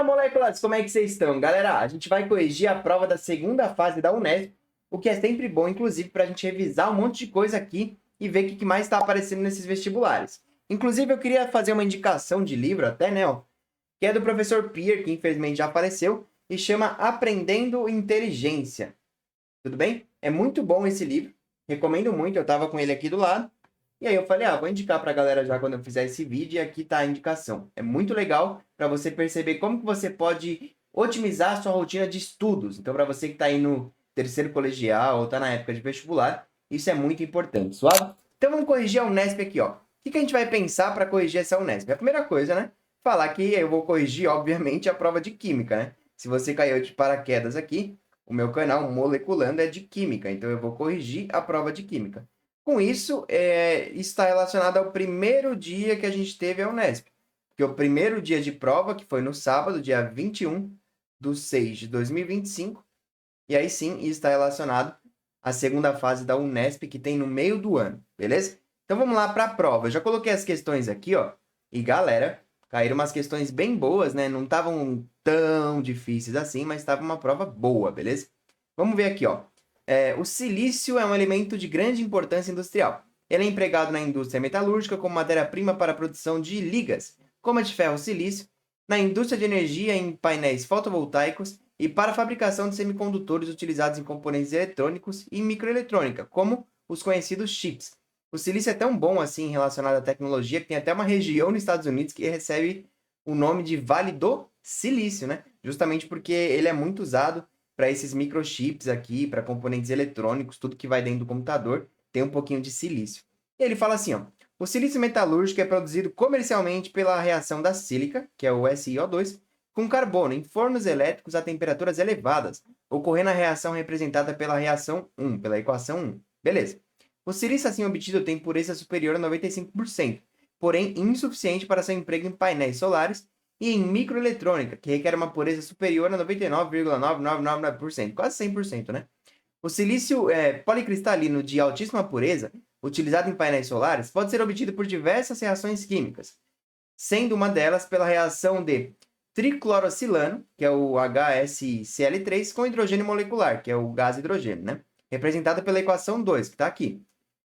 Fala, moléculas, como é que vocês estão? Galera, a gente vai corrigir a prova da segunda fase da Unesp, o que é sempre bom, inclusive, para a gente revisar um monte de coisa aqui e ver o que mais está aparecendo nesses vestibulares. Inclusive, eu queria fazer uma indicação de livro até, né, ó, que é do professor Pierre, que infelizmente já apareceu, e chama Aprendendo Inteligência. Tudo bem? É muito bom esse livro, recomendo muito, eu estava com ele aqui do lado. E aí eu falei, vou indicar para a galera já quando eu fizer esse vídeo, e aqui está a indicação. É muito legal para você perceber como que você pode otimizar a sua rotina de estudos. Então, para você que está aí no terceiro colegial ou está na época de vestibular, isso é muito importante, suave? Então, vamos corrigir a Unesp aqui, ó. O que a gente vai pensar para corrigir essa Unesp? A primeira coisa, né? Falar que eu vou corrigir, obviamente, a prova de Química, né? Se você caiu de paraquedas aqui, o meu canal Moleculando é de Química, então eu vou corrigir a prova de Química. Com isso, está relacionado ao primeiro dia que a gente teve a Unesp. Porque o primeiro dia de prova, que foi no sábado, dia 21/6/2025, e aí sim está relacionado à segunda fase da Unesp, que tem no meio do ano, beleza? Então vamos lá para a prova. Eu já coloquei as questões aqui, ó. E galera, caíram umas questões bem boas, né? Não estavam tão difíceis assim, mas estava uma prova boa, beleza? Vamos ver aqui, ó. O silício é um elemento de grande importância industrial. Ele é empregado na indústria metalúrgica como matéria-prima para a produção de ligas, como a de ferro-silício, na indústria de energia em painéis fotovoltaicos e para a fabricação de semicondutores utilizados em componentes eletrônicos e microeletrônica, como os conhecidos chips. O silício é tão bom assim relacionado à tecnologia que tem até uma região nos Estados Unidos que recebe o nome de Vale do Silício, né? Justamente porque ele é muito usado para esses microchips aqui, para componentes eletrônicos, tudo que vai dentro do computador, tem um pouquinho de silício. E ele fala assim, ó, o silício metalúrgico é produzido comercialmente pela reação da sílica, que é o SiO2, com carbono em fornos elétricos a temperaturas elevadas, ocorrendo a reação representada pela reação 1, pela equação 1. Beleza. O silício assim obtido tem pureza superior a 95%, porém insuficiente para seu emprego em painéis solares e em microeletrônica, que requer uma pureza superior a 99,9999%, quase 100%, né? O silício policristalino de altíssima pureza, utilizado em painéis solares, pode ser obtido por diversas reações químicas, sendo uma delas pela reação de triclorocilano, que é o HSCl3, com hidrogênio molecular, que é o gás hidrogênio, né? Representada pela equação 2, que está aqui.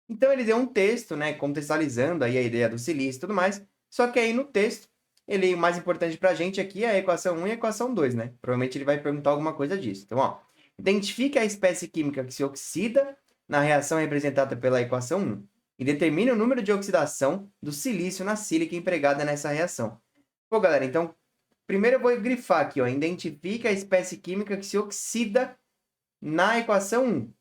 Então ele deu um texto, né, contextualizando aí a ideia do silício e tudo mais, só que aí no texto, o mais importante para a gente aqui é a equação 1 e a equação 2, né? Provavelmente ele vai perguntar alguma coisa disso. Então, ó, identifique a espécie química que se oxida na reação representada pela equação 1 e determine o número de oxidação do silício na sílica empregada nessa reação. Pô, galera, então, primeiro eu vou grifar aqui, ó, identifique a espécie química que se oxida na equação 1.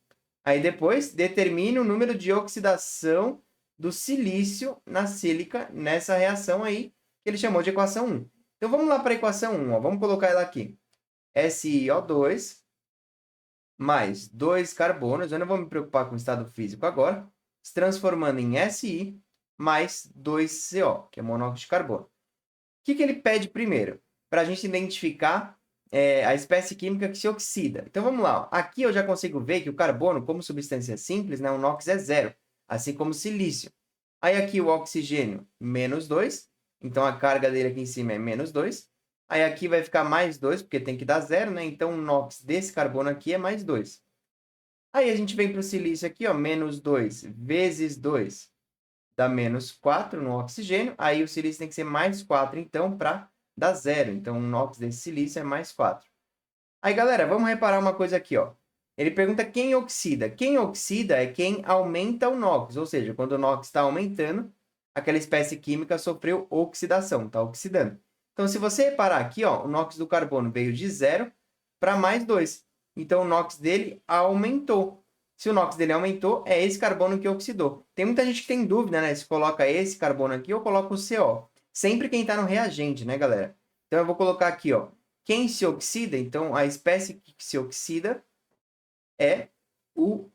Aí depois, determine o número de oxidação do silício na sílica nessa reação aí, que ele chamou de equação 1. Então, vamos lá para a equação 1. Ó. Vamos colocar ela aqui. SiO2 mais 2 carbonos. Eu não vou me preocupar com o estado físico agora. Se transformando em Si mais 2CO, que é monóxido de carbono. O que ele pede primeiro? Para a gente identificar a espécie química que se oxida. Então vamos lá. Ó. Aqui eu já consigo ver que o carbono, como substância simples, né, o NOx é zero, assim como o silício. Aí aqui o oxigênio, menos 2. Então a carga dele aqui em cima é menos 2. Aí aqui vai ficar mais 2, porque tem que dar zero, né? Então o NOx desse carbono aqui é mais 2. Aí a gente vem para o silício aqui, ó, menos 2 vezes 2 dá menos 4 no oxigênio. Aí o silício tem que ser mais 4, então, para dar zero. Então, o NOx desse silício é mais 4. Aí, galera, vamos reparar uma coisa aqui, ó. Ele pergunta quem oxida. Quem oxida é quem aumenta o NOx, ou seja, quando o NOx está aumentando, aquela espécie química sofreu oxidação, está oxidando. Então, se você reparar aqui, ó, o NOx do carbono veio de 0 para mais 2. Então, o NOx dele aumentou. Se o NOx dele aumentou, é esse carbono que oxidou. Tem muita gente que tem dúvida, né? Se coloca esse carbono aqui ou coloca o CO. Sempre quem está no reagente, né, galera? Então, eu vou colocar aqui, ó. Quem se oxida, então, a espécie que se oxida é o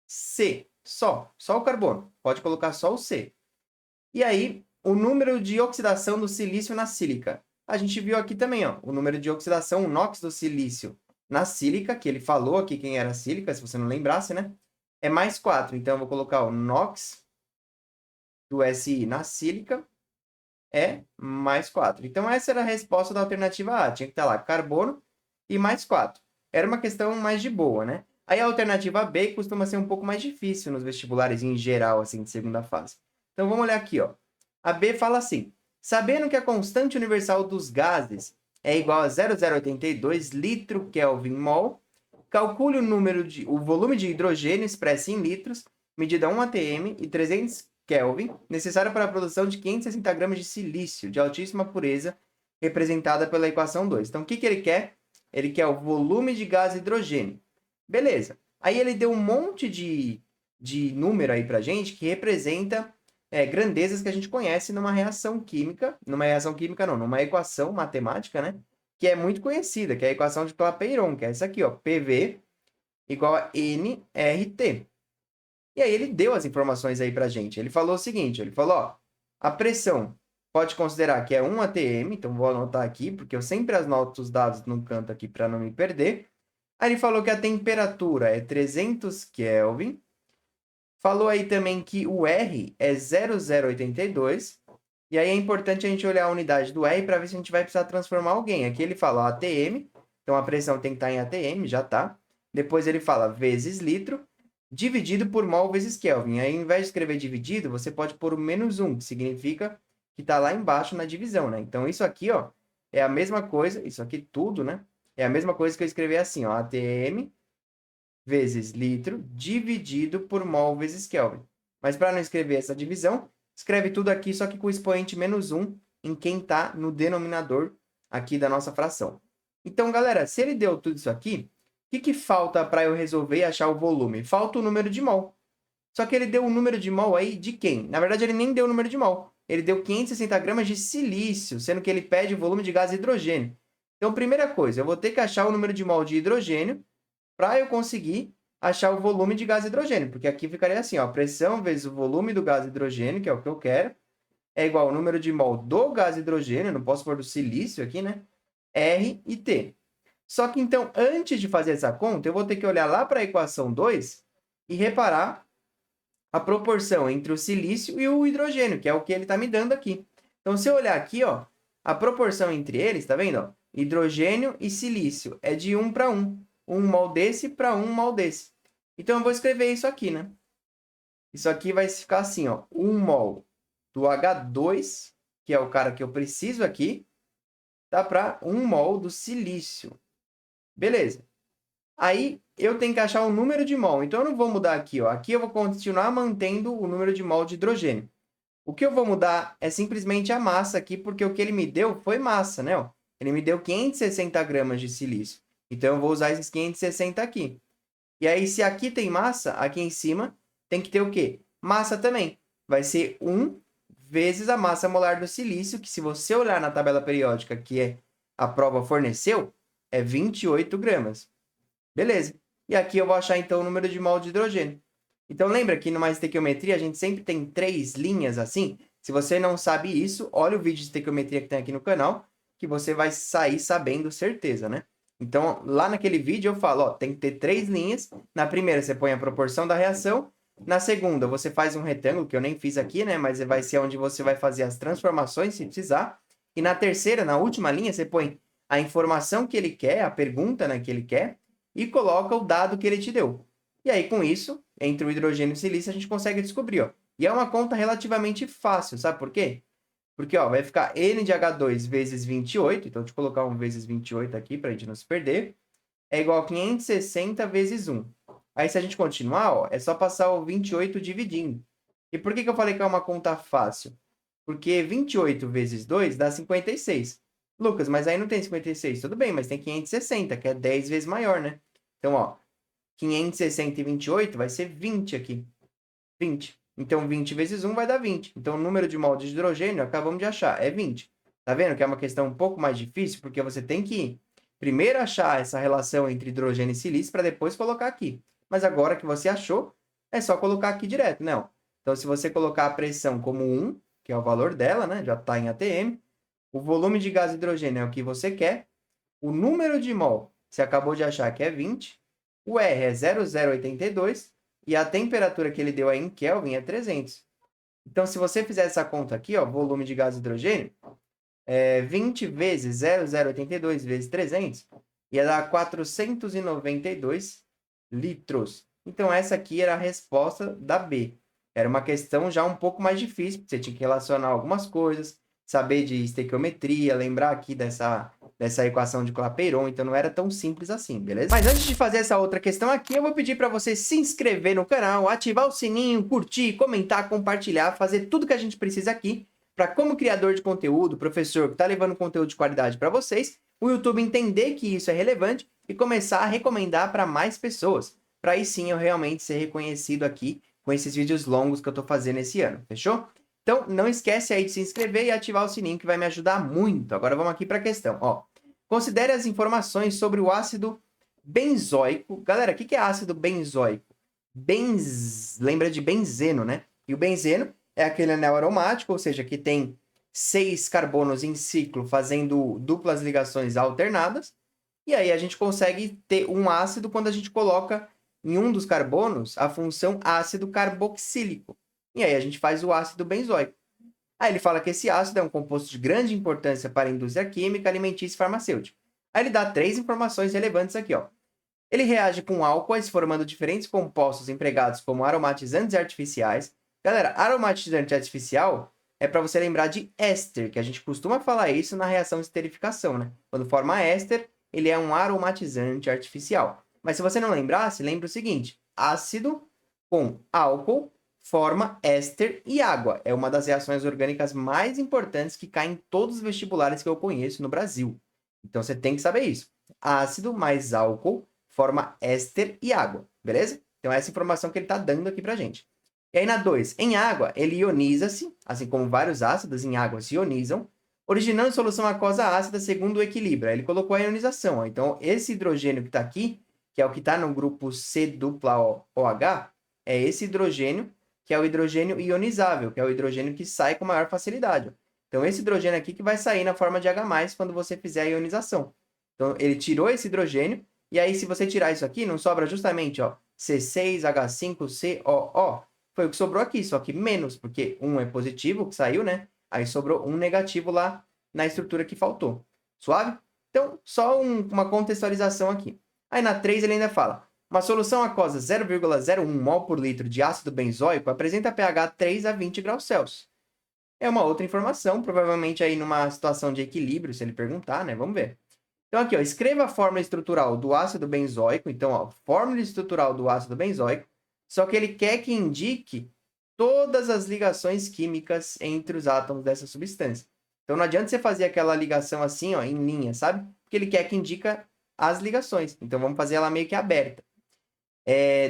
C. Só o carbono. Pode colocar só o C. E aí, o número de oxidação do silício na sílica. A gente viu aqui também, ó, o número de oxidação, o NOx do silício na sílica, que ele falou aqui quem era a sílica, se você não lembrasse, né? É mais 4. Então, eu vou colocar o NOx do Si na sílica é mais 4. Então, essa era a resposta da alternativa A. Tinha que estar lá carbono e mais 4. Era uma questão mais de boa, né? Aí a alternativa B costuma ser um pouco mais difícil nos vestibulares em geral, assim, de segunda fase. Então, vamos olhar aqui, ó. A B fala assim: sabendo que a constante universal dos gases é igual a 0,082 litro Kelvin mol, calcule o volume de hidrogênio expresso em litros, medida 1 atm e 300 Kelvin, necessário para a produção de 560 gramas de silício de altíssima pureza, representada pela equação 2. Então, o que ele quer? Ele quer o volume de gás hidrogênio. Beleza. Aí ele deu um monte de número aí pra gente que representa grandezas que a gente conhece numa reação química, numa equação matemática, né? Que é muito conhecida, que é a equação de Clapeyron, que é essa aqui, ó, PV igual a nRT. E aí ele deu as informações aí pra gente. Ele falou o seguinte, ele falou, ó, a pressão pode considerar que é 1 atm, então vou anotar aqui, porque eu sempre anoto os dados num canto aqui para não me perder. Aí ele falou que a temperatura é 300 Kelvin. Falou aí também que o R é 0,082. E aí é importante a gente olhar a unidade do R para ver se a gente vai precisar transformar alguém. Aqui ele fala ATM, então a pressão tem que estar em ATM, já tá. Depois ele fala vezes litro, dividido por mol vezes Kelvin. Aí ao invés de escrever dividido, você pode pôr o -1, que significa que está lá embaixo na divisão, né? Então isso aqui, ó, é a mesma coisa, isso aqui tudo, né? É a mesma coisa que eu escrever assim, ó, ATM vezes litro dividido por mol vezes Kelvin. Mas para não escrever essa divisão, escreve tudo aqui, só que com o expoente -1 em quem está no denominador aqui da nossa fração. Então, galera, se ele deu tudo isso aqui, o que falta para eu resolver e achar o volume? Falta o número de mol. Só que ele deu o número de mol aí de quem? Na verdade, ele nem deu o número de mol. Ele deu 560 gramas de silício, sendo que ele pede o volume de gás hidrogênio. Então, primeira coisa, eu vou ter que achar o número de mol de hidrogênio para eu conseguir achar o volume de gás hidrogênio. Porque aqui ficaria assim, ó, pressão vezes o volume do gás hidrogênio, que é o que eu quero, é igual ao número de mol do gás hidrogênio, não posso pôr do silício aqui, né? R e T. Só que então, antes de fazer essa conta, eu vou ter que olhar lá para a equação 2 e reparar a proporção entre o silício e o hidrogênio, que é o que ele está me dando aqui. Então, se eu olhar aqui, ó, a proporção entre eles, tá vendo? Ó, hidrogênio e silício é de 1 para 1. 1 mol desse para 1 mol desse. Então, eu vou escrever isso aqui, né? Isso aqui vai ficar assim, ó, 1 mol do H2, que é o cara que eu preciso aqui, tá para 1 mol do silício. Beleza. Aí, eu tenho que achar o número de mol. Então, eu não vou mudar aqui, ó. Aqui eu vou continuar mantendo o número de mol de hidrogênio. O que eu vou mudar é simplesmente a massa aqui, porque o que ele me deu foi massa, né? Ó. Ele me deu 560 gramas de silício. Então, eu vou usar esses 560 aqui. E aí, se aqui tem massa, aqui em cima tem que ter o quê? Massa também. Vai ser 1 vezes a massa molar do silício, que se você olhar na tabela periódica que a prova forneceu, é 28 gramas. Beleza. E aqui eu vou achar, então, o número de mol de hidrogênio. Então, lembra que numa estequiometria a gente sempre tem 3 linhas assim? Se você não sabe isso, olha o vídeo de estequiometria que tem aqui no canal, que você vai sair sabendo certeza, né? Então, lá naquele vídeo eu falo, ó, tem que ter 3 linhas. Na primeira você põe a proporção da reação. Na segunda você faz um retângulo, que eu nem fiz aqui, né? Mas vai ser onde você vai fazer as transformações, se precisar. E na terceira, na última linha, você põe a informação que ele quer, a pergunta, né, que ele quer, e coloca o dado que ele te deu. E aí, com isso, entre o hidrogênio e o silício, a gente consegue descobrir, ó. E é uma conta relativamente fácil, sabe por quê? Porque, ó, vai ficar N de H2 vezes 28, então deixa eu colocar um vezes 28 aqui para a gente não se perder, é igual a 560 vezes 1. Aí, se a gente continuar, ó, é só passar o 28 dividindo. E por que eu falei que é uma conta fácil? Porque 28 vezes 2 dá 56. Lucas, mas aí não tem 56. Tudo bem, mas tem 560, que é 10 vezes maior, né? Então, ó, 560 e 28 vai ser 20 aqui. 20. Então, 20 vezes 1 vai dar 20. Então, o número de mol de hidrogênio, acabamos de achar, é 20. Tá vendo que é uma questão um pouco mais difícil? Porque você tem que primeiro achar essa relação entre hidrogênio e silício para depois colocar aqui. Mas agora que você achou, é só colocar aqui direto, né? Então, se você colocar a pressão como 1, que é o valor dela, né? Já está em atm. O volume de gás hidrogênio é o que você quer. O número de mol, você acabou de achar que é 20. O R é 0,082 e a temperatura que ele deu aí em Kelvin é 300. Então, se você fizer essa conta aqui, ó, volume de gás hidrogênio, 20 vezes 0,082 vezes 300, ia dar 492 litros. Então, essa aqui era a resposta da B. Era uma questão já um pouco mais difícil, porque você tinha que relacionar algumas coisas, saber de estequiometria, lembrar aqui dessa equação de Clapeyron, então não era tão simples assim, beleza? Mas antes de fazer essa outra questão aqui, eu vou pedir para você se inscrever no canal, ativar o sininho, curtir, comentar, compartilhar, fazer tudo que a gente precisa aqui para, como criador de conteúdo, professor que está levando conteúdo de qualidade para vocês, o YouTube entender que isso é relevante e começar a recomendar para mais pessoas, para aí sim eu realmente ser reconhecido aqui com esses vídeos longos que eu estou fazendo esse ano, fechou? Então, não esquece aí de se inscrever e ativar o sininho que vai me ajudar muito. Agora vamos aqui para a questão. Ó, considere as informações sobre o ácido benzoico. Galera, o que é ácido benzoico? Lembra de benzeno, né? E o benzeno é aquele anel aromático, ou seja, que tem 6 carbonos em ciclo fazendo duplas ligações alternadas. E aí a gente consegue ter um ácido quando a gente coloca em um dos carbonos a função ácido carboxílico. E aí a gente faz o ácido benzoico. Aí ele fala que esse ácido é um composto de grande importância para a indústria química, alimentícia e farmacêutica. Aí ele dá 3 informações relevantes aqui, ó. Ele reage com álcoois, formando diferentes compostos empregados como aromatizantes artificiais. Galera, aromatizante artificial é para você lembrar de éster, que a gente costuma falar isso na reação de esterificação, né? Quando forma éster, ele é um aromatizante artificial. Mas se você não lembrasse, lembre o seguinte: ácido com álcool forma éster e água. É uma das reações orgânicas mais importantes que caem em todos os vestibulares que eu conheço no Brasil. Então você tem que saber isso. Ácido mais álcool forma éster e água, beleza? Então essa informação que ele está dando aqui pra gente. E aí na 2, em água, ele ioniza-se, assim como vários ácidos em água se ionizam, originando solução aquosa ácida segundo o equilíbrio. Aí ele colocou a ionização. Ó. Então esse hidrogênio que está aqui, que é o que está no grupo C dupla OH, é esse hidrogênio que é o hidrogênio ionizável, que é o hidrogênio que sai com maior facilidade. Então, esse hidrogênio aqui que vai sair na forma de H+, quando você fizer a ionização. Então, ele tirou esse hidrogênio, e aí, se você tirar isso aqui, não sobra justamente, ó, C6H5COO. Foi o que sobrou aqui, só que menos, porque um é positivo, que saiu, né? Aí sobrou um negativo lá na estrutura que faltou. Suave? Então, só uma contextualização aqui. Aí, na 3, ele ainda fala: uma solução aquosa 0,01 mol por litro de ácido benzoico apresenta pH 3 a 20 graus Celsius. É uma outra informação, provavelmente aí numa situação de equilíbrio, se ele perguntar, né? Vamos ver. Então aqui, ó, escreva a fórmula estrutural do ácido benzoico. Então, ó, fórmula estrutural do ácido benzoico, só que ele quer que indique todas as ligações químicas entre os átomos dessa substância. Então não adianta você fazer aquela ligação assim, ó, em linha, sabe? Porque ele quer que indica as ligações. Então vamos fazer ela meio que aberta.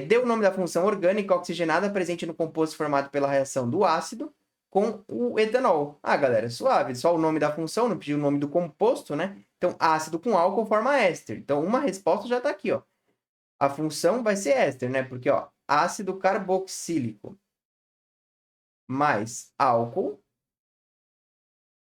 Dê o nome da função orgânica oxigenada presente no composto formado pela reação do ácido com o etanol. Ah, galera, suave. Só o nome da função, não pediu o nome do composto, né? Então, ácido com álcool forma éster. Então, uma resposta já está aqui, ó. A função vai ser éster, né? Porque, ó, ácido carboxílico mais álcool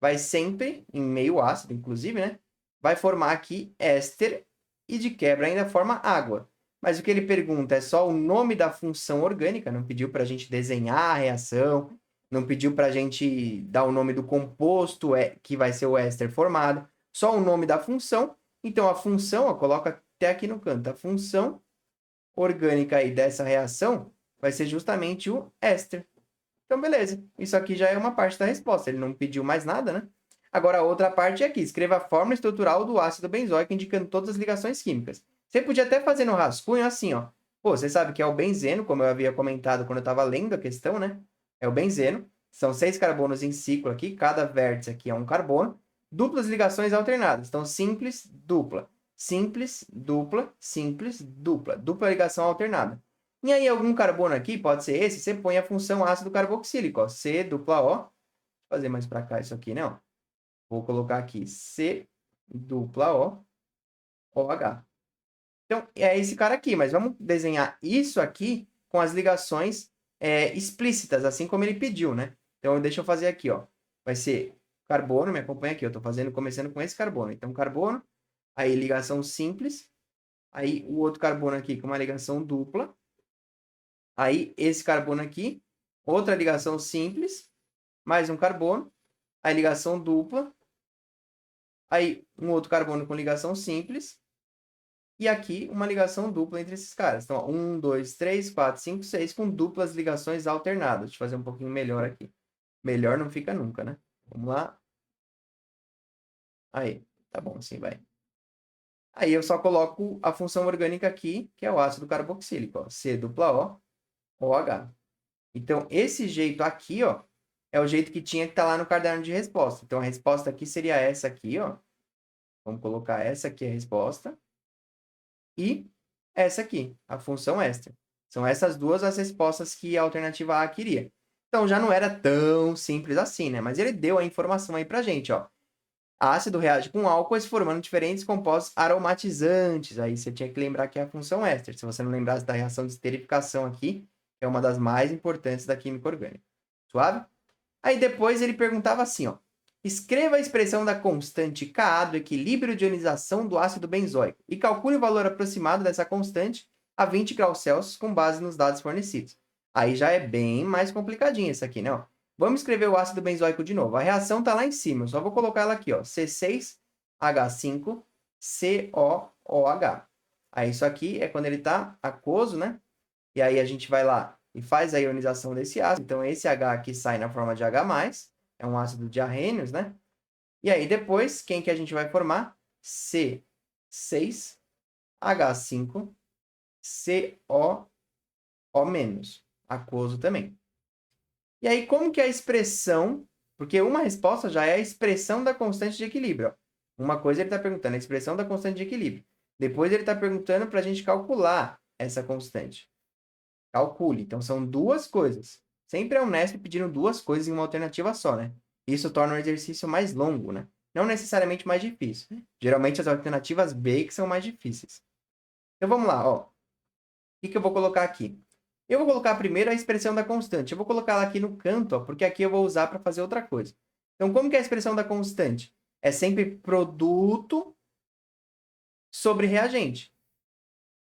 vai sempre, em meio ácido, inclusive, né? Vai formar aqui éster e, de quebra, ainda forma água. Mas o que ele pergunta é só o nome da função orgânica, não pediu para a gente desenhar a reação, não pediu para a gente dar o nome do composto que vai ser o éster formado, só o nome da função. Então, a função, ó, coloca até aqui no canto, a função orgânica aí dessa reação vai ser justamente o éster. Então, beleza. Isso aqui já é uma parte da resposta. Ele não pediu mais nada, né? Agora, a outra parte é aqui. Escreva a fórmula estrutural do ácido benzoico, indicando todas as ligações químicas. Você podia até fazer no rascunho assim, ó. Pô, você sabe que é o benzeno, como eu havia comentado quando eu estava lendo a questão, né? É o benzeno. São 6 carbonos em ciclo aqui. Cada vértice aqui é um carbono. Duplas ligações alternadas. Então, simples, dupla. Simples, dupla, simples, dupla. Dupla ligação alternada. E aí, algum carbono aqui, pode ser esse, você põe a função ácido carboxílico, ó, C dupla O. Vou fazer mais para cá isso aqui, né? Ó. Vou colocar aqui C dupla O, OH. Então, é esse cara aqui, mas vamos desenhar isso aqui com as ligações explícitas, assim como ele pediu, né? Então, deixa eu fazer aqui, ó. Vai ser carbono, me acompanha aqui, eu estou começando com esse carbono. Então, carbono, aí ligação simples, aí o outro carbono aqui com uma ligação dupla, aí esse carbono aqui outra ligação simples, mais um carbono, aí ligação dupla, aí um outro carbono com ligação simples, e aqui uma ligação dupla entre esses caras. Então, ó, 1, 2, 3, 4, 5, 6, com duplas ligações alternadas. Deixa eu fazer um pouquinho melhor aqui. Melhor não fica nunca, né? Vamos lá. Aí, tá bom, assim vai. Aí eu só coloco a função orgânica aqui, que é o ácido carboxílico, ó, C dupla O, OH. Então, esse jeito aqui, ó, é o jeito que tinha que estar lá no caderno de resposta. Então, a resposta aqui seria essa aqui, ó. Vamos colocar essa aqui a resposta. E essa aqui, a função extra. São essas duas as respostas que a alternativa A queria. Então, já não era tão simples assim, né? Mas ele deu a informação aí pra gente, ó. Ácido reage com álcoois formando diferentes compostos aromatizantes. Aí você tinha que lembrar que é a função éster. Se você não lembrasse da reação de esterificação aqui, é uma das mais importantes da química orgânica. Suave? Aí depois ele perguntava assim, ó. Escreva a expressão da constante Ka do equilíbrio de ionização do ácido benzoico e calcule o valor aproximado dessa constante a 20 graus Celsius com base nos dados fornecidos. Aí já é bem mais complicadinho isso aqui, né? Ó. Vamos escrever o ácido benzoico de novo. A reação está lá em cima, eu só vou colocar ela aqui, ó. C6H5COOH. Aí isso aqui é quando ele está aquoso, né? E aí a gente vai lá e faz a ionização desse ácido. Então esse H aqui sai na forma de H+, é um ácido de arrênios, né? E aí depois, quem que a gente vai formar? C6H5COO-, aquoso também. E aí, como que é a expressão? Porque uma resposta já é a expressão da constante de equilíbrio. Ó. Uma coisa ele está perguntando, a expressão da constante de equilíbrio. Depois ele está perguntando para a gente calcular essa constante. Calcule. Então, são duas coisas. Sempre é o Unesp pedindo duas coisas em uma alternativa só, né? Isso torna o exercício mais longo, né? Não necessariamente mais difícil. Geralmente, as alternativas B que são mais difíceis. Então, vamos lá, ó. O que eu vou colocar aqui? Eu vou colocar primeiro a expressão da constante. Eu vou colocar ela aqui no canto, ó, porque aqui eu vou usar para fazer outra coisa. Então, como que é a expressão da constante? É sempre produto sobre reagente.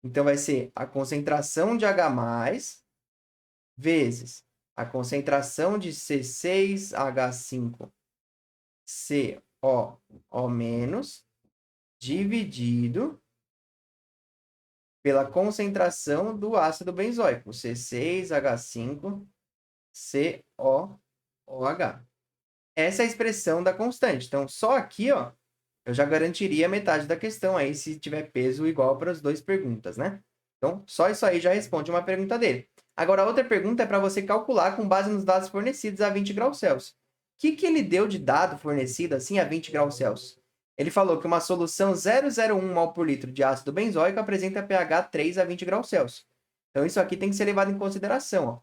Então, vai ser a concentração de H+, vezes a concentração de C6H5COO- dividido pela concentração do ácido benzoico, C6H5COOH. Essa é a expressão da constante. Então, só aqui, ó, eu já garantiria metade da questão aí se tiver peso igual para as duas perguntas, né? Então, só isso aí já responde uma pergunta dele. Agora, a outra pergunta é para você calcular com base nos dados fornecidos a 20 graus Celsius. O que ele deu de dado fornecido assim a 20 graus Celsius? Ele falou que uma solução 0,01 mol por litro de ácido benzoico apresenta pH 3 a 20 graus Celsius. Então, isso aqui tem que ser levado em consideração. Ó.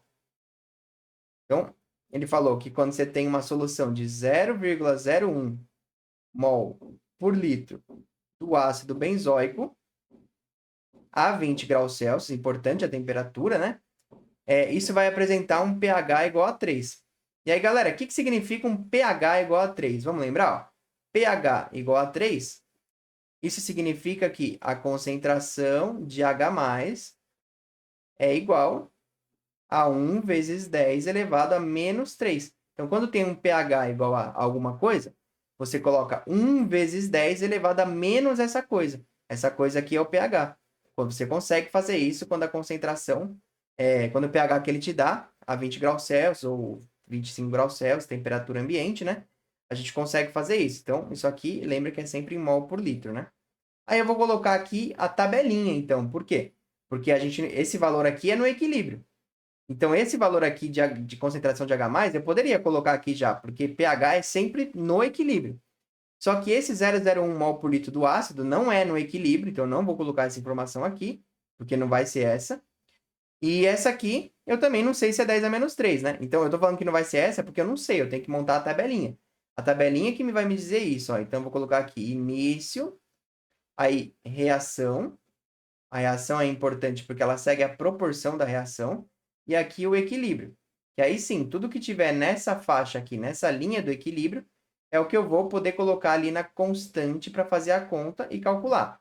Então, ele falou que quando você tem uma solução de 0,01 mol por litro do ácido benzoico a 20 graus Celsius, importante a temperatura, né? Isso vai apresentar um pH igual a 3. E aí, galera, o que significa um pH igual a 3? Vamos lembrar? Ó? pH igual a 3, isso significa que a concentração de H+, é igual a 1 vezes 10 elevado a menos 3. Então, quando tem um pH igual a alguma coisa, você coloca 1 vezes 10 elevado a menos essa coisa. Essa coisa aqui é o pH. Você consegue fazer isso quando a concentração, quando o pH que ele te dá, a 20 graus Celsius ou 25 graus Celsius, temperatura ambiente, né? A gente consegue fazer isso. Então, isso aqui, lembra que é sempre em mol por litro, né? Aí eu vou colocar aqui a tabelinha, então. Por quê? Porque esse valor aqui é no equilíbrio. Então, esse valor aqui de concentração de H+, eu poderia colocar aqui já, porque pH é sempre no equilíbrio. Só que esse 0,01 mol por litro do ácido não é no equilíbrio, então eu não vou colocar essa informação aqui, porque não vai ser essa. E essa aqui, eu também não sei se é 10 a menos 3, né? Então, eu tô falando que não vai ser essa porque eu não sei, eu tenho que montar a tabelinha. A tabelinha que vai me dizer isso, ó. Então, eu vou colocar aqui início, aí reação. A reação é importante porque ela segue a proporção da reação. E aqui o equilíbrio. E aí sim, tudo que tiver nessa faixa aqui, nessa linha do equilíbrio, é o que eu vou poder colocar ali na constante para fazer a conta e calcular.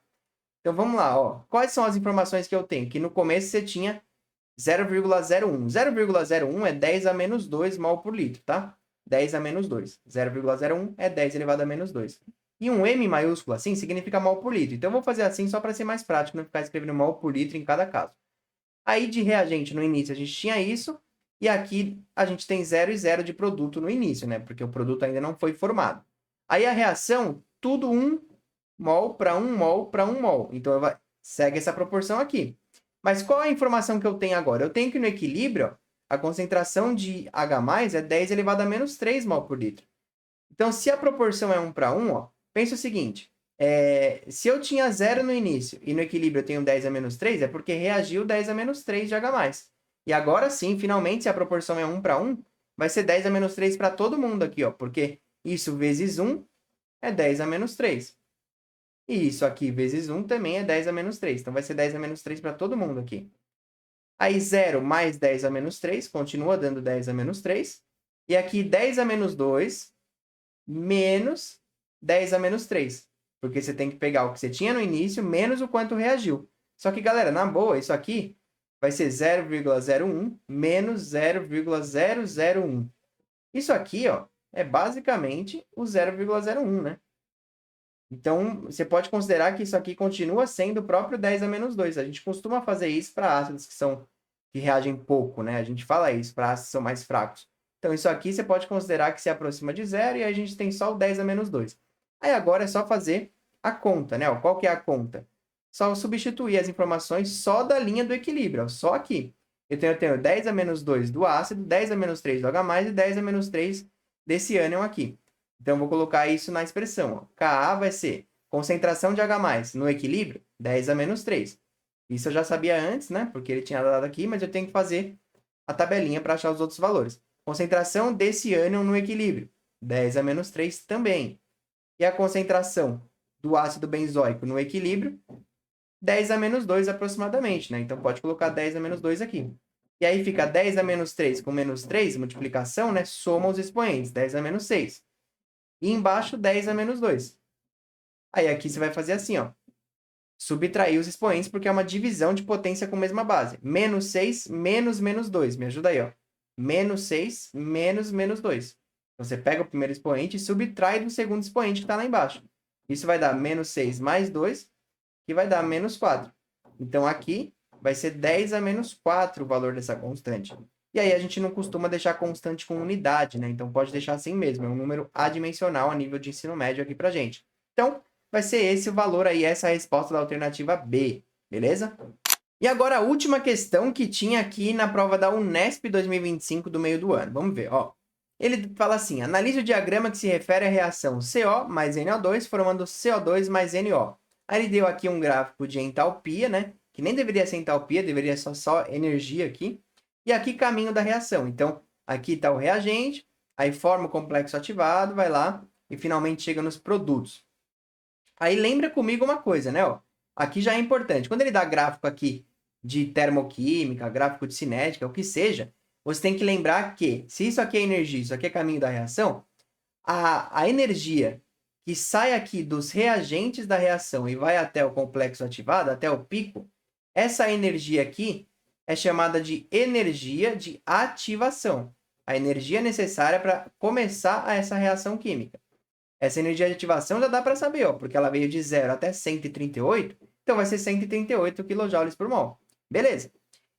Então vamos lá, ó. Quais são as informações que eu tenho? Que no começo você tinha 0,01. 0,01 é 10 a menos 2 mol por litro, tá? 10 a menos 2. 0,01 é 10 elevado a menos 2. E um M maiúsculo assim significa mol por litro. Então, eu vou fazer assim só para ser mais prático, não ficar escrevendo mol por litro em cada caso. Aí, de reagente, no início, a gente tinha isso. E aqui, a gente tem 0 e 0 de produto no início, né? Porque o produto ainda não foi formado. Aí, a reação, tudo 1 mol para 1 mol para 1 mol. Então, segue essa proporção aqui. Mas qual é a informação que eu tenho agora? Eu tenho que no equilíbrio, ó, a concentração de H+, é 10 elevado a menos 3 mol por litro. Então, se a proporção é 1 para 1, ó, pensa o seguinte, se eu tinha 0 no início e no equilíbrio eu tenho 10 a menos 3, é porque reagiu 10 a menos 3 de H+. E agora sim, finalmente, se a proporção é 1 para 1, vai ser 10 a menos 3 para todo mundo aqui, ó, porque isso vezes 1 é 10 a menos 3. E isso aqui vezes 1 também é 10 a menos 3. Então, vai ser 10 a menos 3 para todo mundo aqui. Aí, 0 mais 10 a menos 3, continua dando 10 a menos 3. E aqui, 10 a menos 2 menos 10 a menos 3. Porque você tem que pegar o que você tinha no início menos o quanto reagiu. Só que, galera, na boa, isso aqui vai ser 0,01 menos 0,001. Isso aqui, ó, é basicamente o 0,01, né? Então, você pode considerar que isso aqui continua sendo o próprio 10 a menos 2. A gente costuma fazer isso para ácidos que reagem pouco, né? A gente fala isso para ácidos que são mais fracos. Então, isso aqui você pode considerar que se aproxima de zero e a gente tem só o 10 a menos 2. Aí agora é só fazer a conta, né? Qual que é a conta? Só substituir as informações só da linha do equilíbrio, só aqui. Eu tenho 10 a menos 2 do ácido, 10 a menos 3 do H+, e 10 a menos 3 desse ânion aqui. Então, eu vou colocar isso na expressão. Ó. Ka vai ser concentração de H+, no equilíbrio, 10 a menos 3. Isso eu já sabia antes, né? Porque ele tinha dado aqui, mas eu tenho que fazer a tabelinha para achar os outros valores. Concentração desse ânion no equilíbrio, 10 a menos 3 também. E a concentração do ácido benzoico no equilíbrio, 10 a menos 2 aproximadamente, né? Então, pode colocar 10 a menos 2 aqui. E aí fica 10 a menos 3 com menos 3, multiplicação, né? Soma os expoentes, 10 a menos 6. E embaixo, 10 a menos 2. Aí aqui você vai fazer assim, ó. Subtrair os expoentes, porque é uma divisão de potência com mesma base. Menos 6 menos menos 2. Me ajuda aí, ó. Menos 6 menos menos 2. Então, você pega o primeiro expoente e subtrai do segundo expoente que está lá embaixo. Isso vai dar menos 6 mais 2, que vai dar menos 4. Então, aqui vai ser 10 a menos 4 o valor dessa constante. E aí, a gente não costuma deixar constante com unidade, né? Então, pode deixar assim mesmo. É um número adimensional a nível de ensino médio aqui pra gente. Então, vai ser esse o valor aí, essa é a resposta da alternativa B, beleza? E agora, a última questão que tinha aqui na prova da Unesp 2025 do meio do ano. Vamos ver, ó. Ele fala assim, analise o diagrama que se refere à reação CO mais NO2 formando CO2 mais NO. Aí ele deu aqui um gráfico de entalpia, né? Que nem deveria ser entalpia, deveria ser só energia aqui. E aqui caminho da reação. Então, aqui está o reagente, aí forma o complexo ativado, vai lá e finalmente chega nos produtos. Aí lembra comigo uma coisa, né? Ó, aqui já é importante. Quando ele dá gráfico aqui de termoquímica, gráfico de cinética, o que seja, você tem que lembrar que se isso aqui é energia, isso aqui é caminho da reação, a energia que sai aqui dos reagentes da reação e vai até o complexo ativado, até o pico, essa energia aqui é chamada de energia de ativação. A energia necessária para começar essa reação química. Essa energia de ativação já dá para saber, ó, porque ela veio de 0 até 138, então vai ser 138 kJ por mol. Beleza.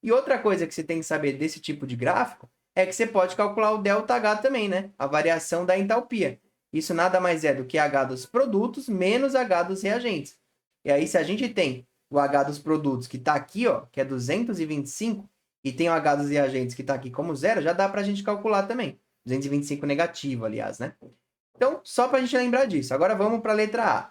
E outra coisa que você tem que saber desse tipo de gráfico é que você pode calcular o ΔH também, né? A variação da entalpia. Isso nada mais é do que H dos produtos menos H dos reagentes. E aí, se a gente tem o H dos produtos que está aqui, ó, que é 225, e tem o H dos reagentes que está aqui como zero, já dá para a gente calcular também. 225 negativo, aliás, né? Então, só para a gente lembrar disso. Agora vamos para a letra A.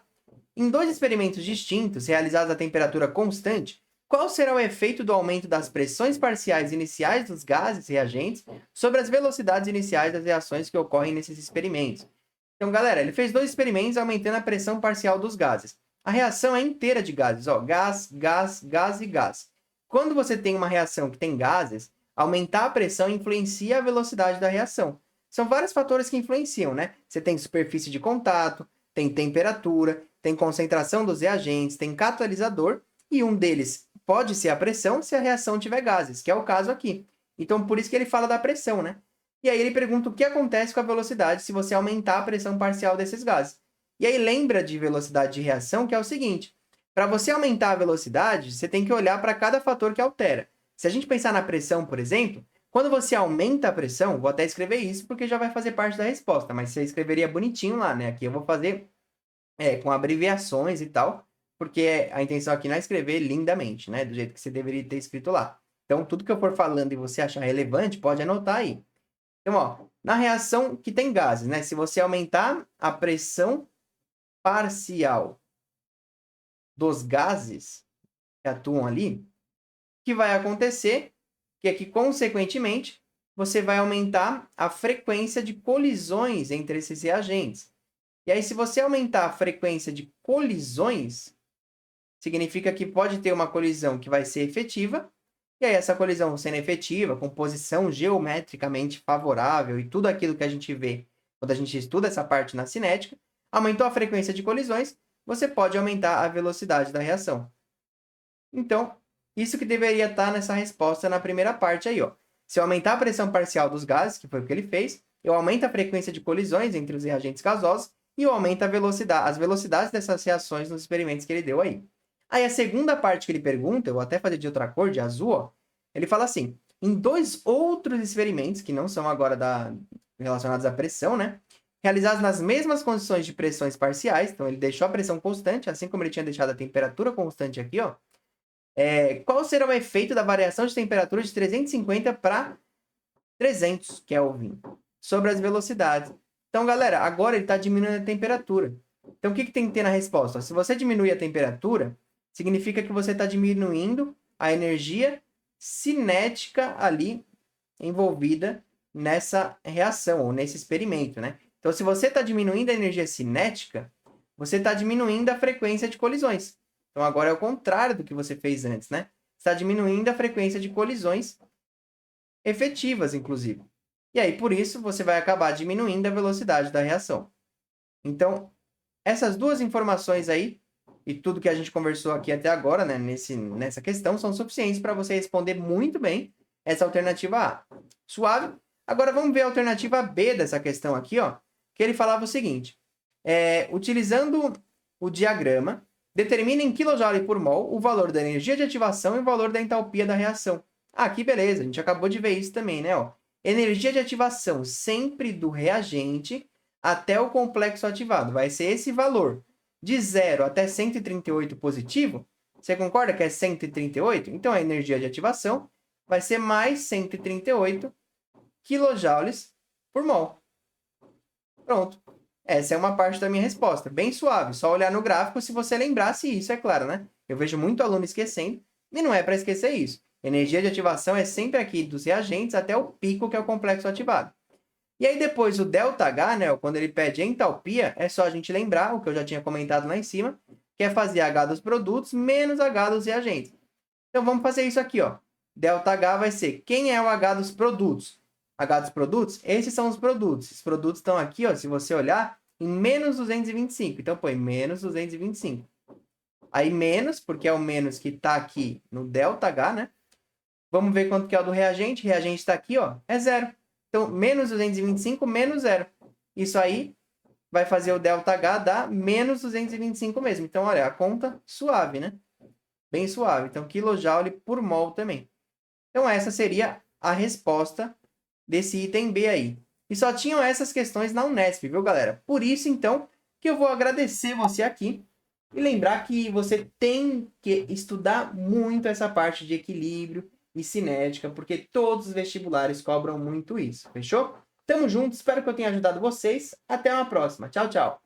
Em dois experimentos distintos, realizados a temperatura constante, qual será o efeito do aumento das pressões parciais iniciais dos gases reagentes sobre as velocidades iniciais das reações que ocorrem nesses experimentos? Então, galera, ele fez dois experimentos aumentando a pressão parcial dos gases. A reação é inteira de gases, ó, gás, gás, gás e gás. Quando você tem uma reação que tem gases, aumentar a pressão influencia a velocidade da reação. São vários fatores que influenciam, né? Você tem superfície de contato, tem temperatura, tem concentração dos reagentes, tem catalisador e um deles pode ser a pressão se a reação tiver gases, que é o caso aqui. Então, por isso que ele fala da pressão, né? E aí ele pergunta o que acontece com a velocidade se você aumentar a pressão parcial desses gases. E aí lembra de velocidade de reação, que é o seguinte: para você aumentar a velocidade, você tem que olhar para cada fator que altera. Se a gente pensar na pressão, por exemplo, quando você aumenta a pressão, vou até escrever isso porque já vai fazer parte da resposta, mas você escreveria bonitinho lá, né? Aqui eu vou fazer com abreviações e tal, porque a intenção aqui não é escrever lindamente, né? Do jeito que você deveria ter escrito lá. Então, tudo que eu for falando e você achar relevante, pode anotar aí. Então, ó, na reação que tem gases, né? Se você aumentar a pressão parcial dos gases que atuam ali, o que vai acontecer que é que, consequentemente, você vai aumentar a frequência de colisões entre esses reagentes. E aí, se você aumentar a frequência de colisões, significa que pode ter uma colisão que vai ser efetiva, e aí essa colisão sendo efetiva, com posição geometricamente favorável e tudo aquilo que a gente vê quando a gente estuda essa parte na cinética, aumentou a frequência de colisões, você pode aumentar a velocidade da reação. Então, isso que deveria estar nessa resposta na primeira parte aí, ó. Se eu aumentar a pressão parcial dos gases, que foi o que ele fez, eu aumento a frequência de colisões entre os reagentes gasosos e eu aumento a velocidade, as velocidades dessas reações nos experimentos que ele deu aí. Aí a segunda parte que ele pergunta, eu vou até fazer de outra cor, de azul, ó, ele fala assim: em 2 outros experimentos, que não são agora relacionados à pressão, né? Realizados nas mesmas condições de pressões parciais, então ele deixou a pressão constante, assim como ele tinha deixado a temperatura constante aqui, ó. Qual será o efeito da variação de temperatura de 350 para 300 Kelvin sobre as velocidades? Então, galera, agora ele está diminuindo a temperatura. Então, o que tem que ter na resposta? Se você diminuir a temperatura, significa que você está diminuindo a energia cinética ali envolvida nessa reação, ou nesse experimento, né? Então, se você está diminuindo a energia cinética, você está diminuindo a frequência de colisões. Então, agora é o contrário do que você fez antes, né? Está diminuindo a frequência de colisões efetivas, inclusive. E aí, por isso, você vai acabar diminuindo a velocidade da reação. Então, essas duas informações aí, e tudo que a gente conversou aqui até agora, né, nessa questão, são suficientes para você responder muito bem essa alternativa A. Suave? Agora, vamos ver a alternativa B dessa questão aqui, ó, que ele falava o seguinte: utilizando o diagrama, determina em kJ por mol o valor da energia de ativação e o valor da entalpia da reação. Ah, que beleza, a gente acabou de ver isso também, né? Ó. Energia de ativação sempre do reagente até o complexo ativado. Vai ser esse valor. De 0 até 138 positivo, você concorda que é 138? Então, a energia de ativação vai ser mais 138 kJ por mol. Pronto. Essa é uma parte da minha resposta. Bem suave. Só olhar no gráfico se você lembrasse isso, é claro, né? Eu vejo muito aluno esquecendo, e não é para esquecer isso. Energia de ativação é sempre aqui dos reagentes até o pico, que é o complexo ativado. E aí depois o ΔH, né, quando ele pede entalpia, é só a gente lembrar o que eu já tinha comentado lá em cima, que é fazer H dos produtos menos H dos reagentes. Então vamos fazer isso aqui, ó. ΔH vai ser quem é o H dos produtos? H dos produtos? Esses são os produtos. Os produtos estão aqui, ó, se você olhar, em menos 225. Então põe menos 225. Aí menos, porque é o menos que está aqui no ΔH, né? Vamos ver quanto que é o do reagente. O reagente está aqui, ó, é 0. Então, menos 225 menos 0. Isso aí vai fazer o ΔH dar menos 225 mesmo. Então, olha, a conta suave, né? Bem suave. Então, kJ por mol também. Então, essa seria a resposta desse item B aí. E só tinham essas questões na Unesp, viu, galera? Por isso, então, que eu vou agradecer você aqui e lembrar que você tem que estudar muito essa parte de equilíbrio e cinética, porque todos os vestibulares cobram muito isso, fechou? Tamo junto, espero que eu tenha ajudado vocês. Até uma próxima. Tchau, tchau.